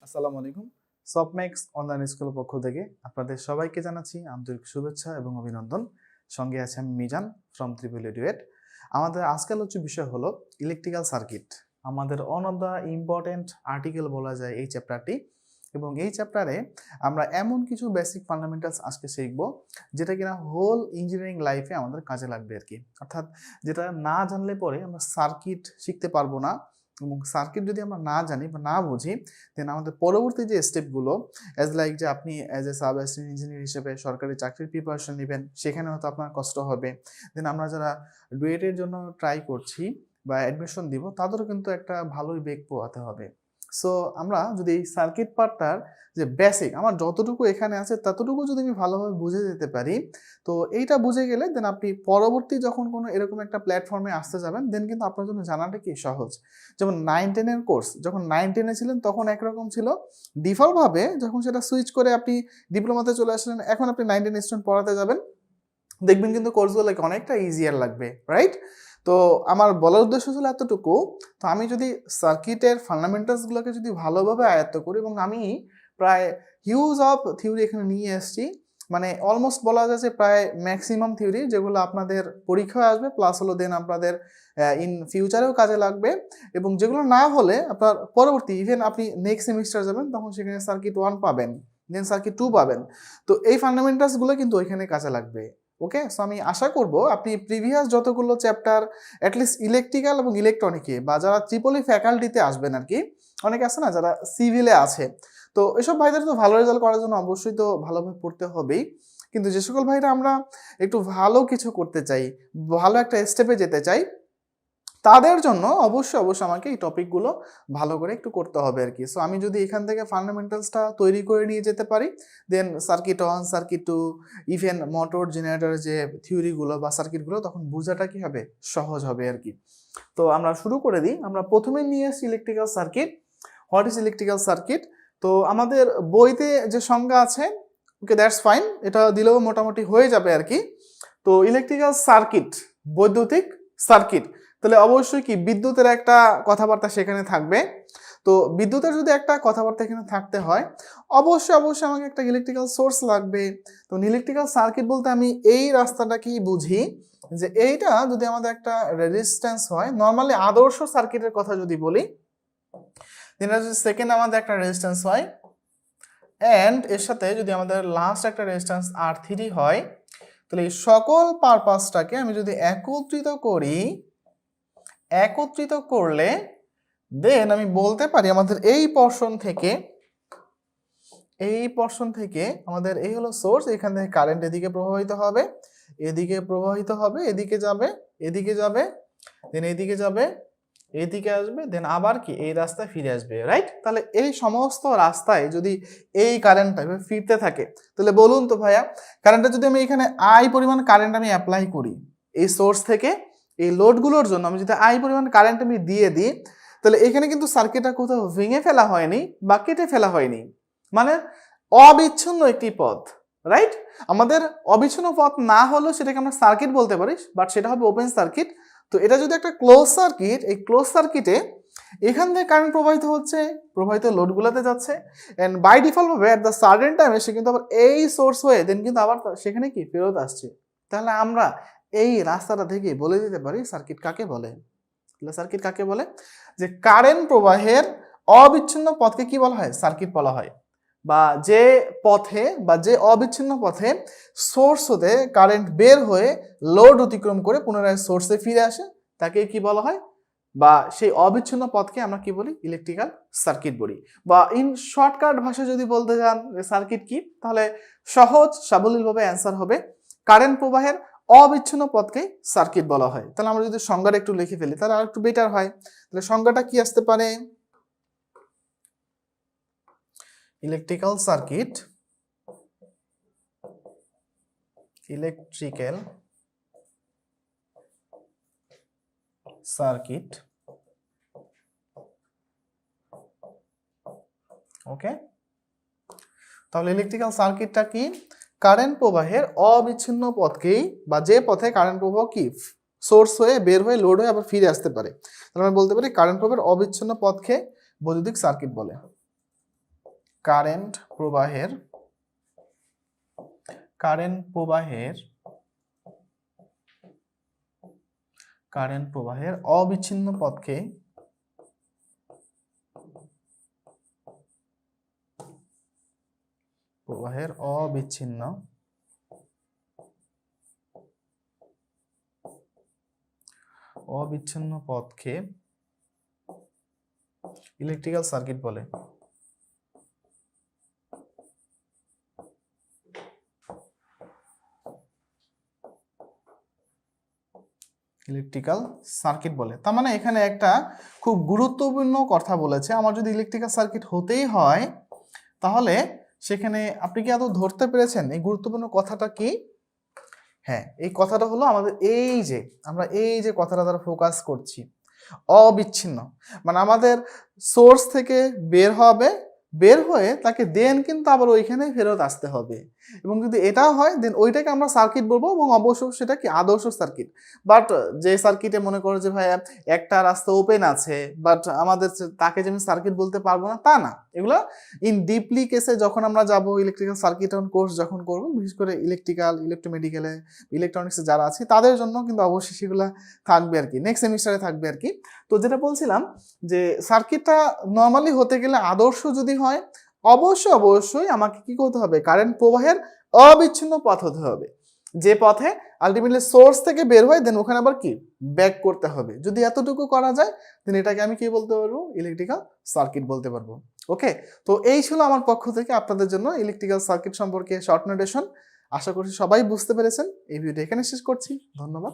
আসসালামু আলাইকুম। Softmax online স্কুলের পক্ষ থেকে আপনাদের সবাইকে জানাচ্ছি আন্তরিক শুভেচ্ছা এবং অভিনন্দন। সঙ্গে আছে আমি মিজান ফ্রম ত্রিপুল এডুয়েট। আমাদের আজকাল বিষয় হলো ইলেকট্রিক্যাল সার্কিট। আমাদের one of the important article বলা যায় এই চ্যাপ্টারটি, এবং এই চ্যাপ্টারে আমরা এমন কিছু বেসিক ফান্ডামেন্টালস আজকে শিখব যেটা কিনা হোল ইঞ্জিনিয়ারিং লাইফে আমাদের কাজে লাগবে আর কি। অর্থাৎ যেটা না জানলে পরে আমরা সার্কিট শিখতে পারবো না, এবং সার্কিট যদি আমরা না জানি বা না বুঝি দেন আমাদের পরবর্তী যে স্টেপগুলো লাইক যে আপনি as a sub assistant engineer হিসেবে সরকারি চাকরির প্রিপারেশন নেবেন, সেখানে হয়তো আপনার কষ্ট হবে। দেন আমরা যারা ডুয়েটের জন্য ট্রাই করছি বা অ্যাডমিশন দিব, তাদেরও কিন্তু একটা ভালোই বেগ পোয়াতে হবে। সো আমরা যদি এই সার্কিট পার্টটার যে বেসিক আমার যতটুকু এখানে আছে ততটুকু যদি আমি ভালোভাবে বুঝে যেতে পারি, তো এইটা বুঝে গেলে দেন আপনি পরবর্তী যখন কোনো এরকম একটা প্ল্যাটফর্মে আসতে যাবেন দেন কিন্তু আপনার জন্য জানাটা কি সহজ। যেমন 9-10 কোর্স যখন 9-10 ছিলেন তখন একরকম ছিল, ডিফল্টভাবে যখন সেটা সুইচ করে আপনি ডিপ্লোমাতে চলে আসলেন, এখন আপনি 9-10 স্টুডেন্ট পড়াতে যাবেন, দেখবেন কিন্তু কোর্সগুলো অনেকটা ইজিয়ার লাগবে, রাইট? তো আমার বলার উদ্দেশ্য ছিল এতটুকু। তো আমি যদি সার্কিটের ফান্ডামেন্টালসগুলোকে যদি ভালোভাবে আয়ত্ত করি, এবং আমি প্রায় হিউজ অফ থিওরি এখানে নিয়ে এসেছি, মানে অলমোস্ট বলা যায় যে প্রায় ম্যাক্সিমাম থিওরি যেগুলো আপনাদের পরীক্ষায় আসবে, প্লাস হলো দেন আপনাদের ইন ফিউচারেও কাজে লাগবে, এবং যেগুলো না হলে আপনার পরবর্তী ইভেন আপনি নেক্সট সেমিস্টার যাবেন তখন সেখানে সার্কিট 1 পাবেন, দেন সার্কিট 2 পাবেন। তো এই ফান্ডামেন্টালসগুলো কিন্তু ওইখানে কাজে লাগবে। ওকে, সো আমি আশা করব আপনি প্রিভিয়াস যতগুলো চ্যাপ্টার অ্যাটলিস্ট ইলেকট্রিক্যাল এবং ইলেকট্রনিকে, বা যারা ট্রিপল ই ফ্যাকাল্টিতে আসবেন আর কি, অনেকে আছে না যারা সিভিলে আছে, তো এসব ভাইদের তো ভালো রেজাল্ট করার জন্য অবশ্যই তো ভালোভাবে পড়তে হবেই। কিন্তু যে সকল ভাইরা আমরা একটু ভালো কিছু করতে চাই, ভালো একটা স্টেপে যেতে চাই, তাদের জন্য অবশ্যই আমাকে এই টপিকগুলো ভালো করে একটু করতে হবে আর কি। সো আমি যদি এখান থেকে ফান্ডামেন্টালসটা তৈরি করে নিয়ে যেতে পারি, দেন circuit 1, circuit 2, even motor generator যে থিওরিগুলো বা সার্কিটগুলো, তখন বোঝাটা কি হবে, সহজ হবে আর কি। তো আমরা শুরু করে দিই। আমরা প্রথমে নিয়ে এসেছি electrical circuit. What is electrical circuit? তো আমাদের বইতে যে সংজ্ঞা আছে, ওকে দ্যাটস ফাইন, এটা দিলেও মোটামুটি হয়ে যাবে আর কি। তো ইলেকট্রিক্যাল সার্কিট, বৈদ্যুতিক সার্কিট, তাহলে অবশ্যই কি বিদ্যুতের একটা কথাবার্তা সেখানে থাকবে। তো বিদ্যুতের যদি একটা কথাবার্তা এখানে থাকতে হয়, অবশ্যই আমাকে একটা ইলেকট্রিক্যাল সোর্স লাগবে। তো ইলেকট্রিক্যাল সার্কিট বলতে আমি এই রাস্তাটাকেই বুঝি, যে এইটা যদি আমাদের একটা রেজিস্ট্যান্স হয়, নর্মালি আদর্শ সার্কিটের কথা যদি বলি, সেকেন্ড আমাদের একটা রেজিস্ট্যান্স হয়, অ্যান্ড এর সাথে যদি আমাদের লাস্ট একটা রেজিস্ট্যান্স R3 হয়, তাহলে এই সকল পারপাসটাকে আমি যদি একত্রিত করলে দেন আমি বলতে পারি আমাদের এই পোরশন থেকে আমাদের এই হলো সোর্স, এখান থেকে কারেন্ট এদিকে প্রবাহিত হবে, এদিকে যাবে, দেন এদিকে আসবে, দেন আবার কি এই রাস্তায় ফিরে আসবে, রাইট? তাহলে এই সমস্ত রাস্তায় যদি এই কারেন্টটা ফিরতে থাকে, তাহলে বলুন তো ভাইয়া, কারেন্টটা যদি আমি এখানে আই পরিমাণ কারেন্ট আমি অ্যাপ্লাই করি এই সোর্স থেকে এই লোডগুলোর জন্য, আমি যদি আই পরিমাণ কারেন্ট আমি দিয়ে দিই, তাহলে এখানে কিন্তু সার্কিটটা কোথাও ভেঙে ফেলা হয়নি বা কেটে ফেলা হয়নি, মানে অবিচ্ছিন্ন একটি পথ, রাইট? আমাদের অবিচ্ছিন্ন পথ না হলেও সেটাকে আমরা সার্কিট বলতে পারি, বাট সেটা হবে ওপেন সার্কিট। তো এটা যদি একটা ক্লোজ সার্কিট, এই ক্লোজ সার্কিটে এখান থেকে কারেন্ট প্রবাহিত লোডগুলোতে যাচ্ছে, এন্ড বাই ডিফল্ট ভাবে এট দ্য সার্টেন টাইমে সে কিন্তু আবার এই সোর্স হয়ে দেন কিন্তু আবার সেখানে কি ফেরত আসছে। তাহলে আমরা এই রাস্তাটা থেকে বলে দিতে পারি সার্কিট কাকে বলে। সার্কিট কাকে বলে? যে কারেন্ট প্রবাহের অবিচ্ছিন্ন পথকে কি বলা হয়? সার্কিট বলা হয়। বা যে পথে বা যে অবিচ্ছিন্ন পথে সোর্স হতে কারেন্ট বের হয়ে লোড অতিক্রম করে পুনরায় সোর্সে ফিরে আসে, তাকে কি বলা হয়? বা সেই অবিচ্ছিন্ন পথকে আমরা কি বলি? ইলেকট্রিক্যাল সার্কিট বলি। বা ইন শর্টকাট ভাষায় যদি বলতে যান সার্কিট কি, তাহলে সহজ সাবলীলভাবে অ্যান্সার হবে কারেন্ট প্রবাহের অবিচ্ছিন্ন পথকে সার্কিট বলা হয়। তাহলে আমরা যদি সংজ্ঞাটা একটু লিখে ফেলি তাহলে আর একটু বেটার হয়। তাহলে সংজ্ঞাটা কি আসতে পারে? ইলেকট্রিক্যাল সার্কিট, ওকে। তাহলে ইলেকট্রিক্যাল সার্কিটটা কি? কারেন্ট প্রবাহের অবিচ্ছিন্ন পথকেই, বা যে পথে কারেন্ট প্রবাহ কি সোর্স হয়ে বের হয়ে লোড হয়ে আবার ফিরে আসতে পারে, তাহলে আমরা বলতে পারি কারেন্ট প্রবাহের অবিচ্ছিন্ন পথকে বৈদ্যুতিক সার্কিট বলে। কারেন্ট প্রবাহের অবিচ্ছিন্ন পথকে ইলেকট্রিক্যাল সার্কিট বলে। ইলেকট্রিক্যাল সার্কিট বলে। তার মানে এখানে একটা খুব গুরুত্বপূর্ণ কথা বলেছে, আমার যদি ইলেকট্রিক্যাল সার্কিট হতেই হয় তাহলে সেখানে আপনি কি আদৌ ধরতে পেরেছেন এই গুরুত্বপূর্ণ কথাটা কি? হ্যাঁ, এই কথাটা হলো আমাদের আমরা এই যে কথাটা দ্বারা ফোকাস করছি, অবিচ্ছিন্ন, মানে আমাদের সোর্স থেকে বের হয়ে তাকে দেন কিন্তু আবার ওইখানে ফেরত আসতে হবে। এবং যদি এটা হয় দেন ওইটাকে আমরা সার্কিট বলবো, এবং অবশ্য সেটা কি আদর্শ সার্কিট। বাট যে সার্কিটে মনে করো যে ভাই একটা রাস্তা ওপেন আছে, বাট আমাদের তাকে যে আমি সার্কিট বলতে পারবো না তা না। এগুলো ইন ডিপলি কেসে যখন আমরা যাব, ইলেকট্রিক্যাল সার্কিট কোর্স যখন করবো, বিশেষ করে ইলেকট্রিক্যাল, ইলেকট্রোমেডিক্যালে, ইলেকট্রনিক্সে যারা আছে তাদের জন্য কিন্তু অবশ্যই সেগুলো থাকবে আর কি, নেক্সট সেমিস্টারে থাকবে আর কি। তো যেটা বলছিলাম যে সার্কিটটা নর্মালি হতে গেলে আদর্শ যদি হয়, অবশ্যই আমাকে কি করতে হবে, কারেন্ট প্রবাহের অবিচ্ছিন্ন পথ হতে হবে, যে পথে আলটিমেটলি সোর্স থেকে বের হয় দেন ওখানে আবার কি ব্যাক করতে হবে। যদি এতটুকু করা যায় দেন এটাকে আমি কি বলতে পারবো, ইলেকট্রিক্যাল সার্কিট বলতে পারবো। ওকে, তো এই ছিল আমার পক্ষ থেকে আপনাদের জন্য ইলেকট্রিক্যাল সার্কিট সম্পর্কে শর্ট নোটেশন। আশা করছি সবাই বুঝতে পেরেছেন। এই ভিডিওটা এখানে শেষ করছি, ধন্যবাদ।